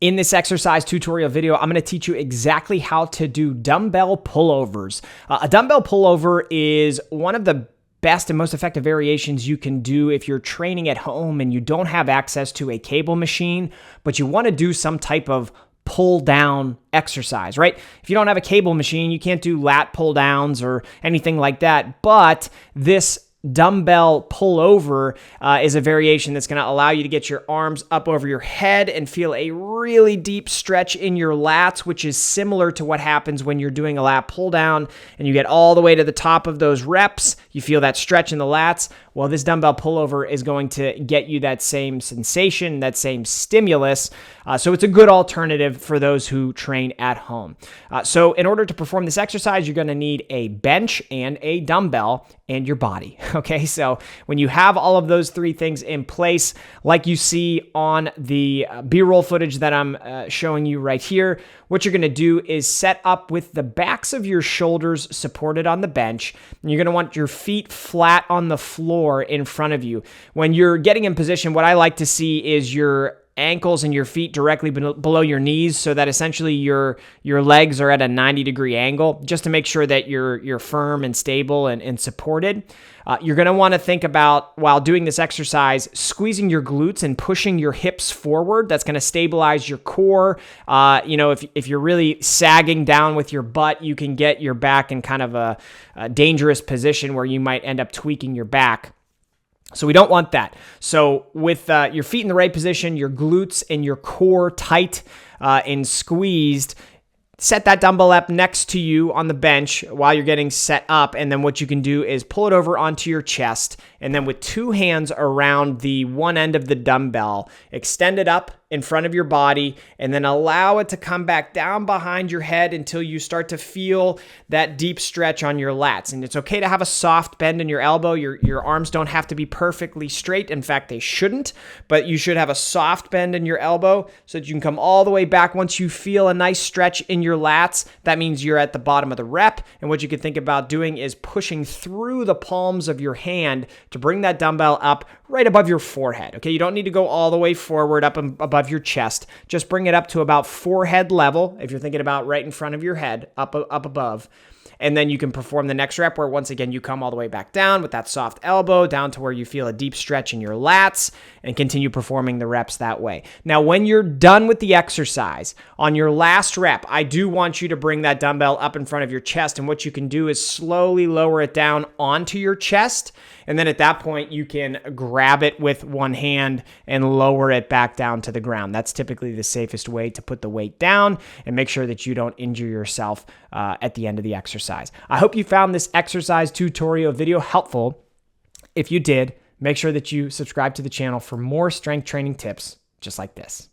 In this exercise tutorial video, I'm going to teach you exactly how to do dumbbell pullovers. A dumbbell pullover is one of the best and most effective variations you can do if you're training at home and you don't have access to a cable machine, but you want to do some type of pull down exercise, right? If you don't have a cable machine, you can't do lat pull downs or anything like that, but this dumbbell pullover is a variation that's going to allow you to get your arms up over your head and feel a really deep stretch in your lats, which is similar to what happens when you're doing a lat pull down and you get all the way to the top of those reps. You feel that stretch in the lats. Well, this dumbbell pullover is going to get you that same sensation, that same stimulus. So it's a good alternative for those who train at home. So in order to perform this exercise, you're going to need a bench and a dumbbell and your body. Okay, so when you have all of those three things in place, like you see on the B-roll footage that I'm showing you right here, what you're going to do is set up with the backs of your shoulders supported on the bench. And you're going to want your feet flat on the floor in front of you. When you're getting in position, what I like to see is your ankles and your feet directly below your knees, so that essentially your legs are at a 90-degree angle, just to make sure that you're firm and stable and supported. You're going to want to think about, while doing this exercise, squeezing your glutes and pushing your hips forward. That's going to stabilize your core. If you're really sagging down with your butt, you can get your back in kind of a dangerous position where you might end up tweaking your back. So we don't want that. So with your feet in the right position, your glutes and your core tight and squeezed, set that dumbbell up next to you on the bench while you're getting set up. And then what you can do is pull it over onto your chest. And then with two hands around the one end of the dumbbell, extend it up in front of your body, and then allow it to come back down behind your head until you start to feel that deep stretch on your lats. And it's okay to have a soft bend in your elbow. Your arms don't have to be perfectly straight. In fact, they shouldn't, but you should have a soft bend in your elbow so that you can come all the way back. Once you feel a nice stretch in your lats, that means you're at the bottom of the rep. And what you can think about doing is pushing through the palms of your hand to bring that dumbbell up right above your forehead. Okay, you don't need to go all the way forward up above your chest. Just bring it up to about forehead level, if you're thinking about right in front of your head, up above. And then you can perform the next rep where once again you come all the way back down with that soft elbow down to where you feel a deep stretch in your lats, and continue performing the reps that way. Now, when you're done with the exercise, on your last rep, I do want you to bring that dumbbell up in front of your chest. And what you can do is slowly lower it down onto your chest. And then at that point, you can grab it with one hand and lower it back down to the ground. That's typically the safest way to put the weight down and make sure that you don't injure yourself at the end of the exercise. I hope you found this exercise tutorial video helpful. If you did, make sure that you subscribe to the channel for more strength training tips just like this.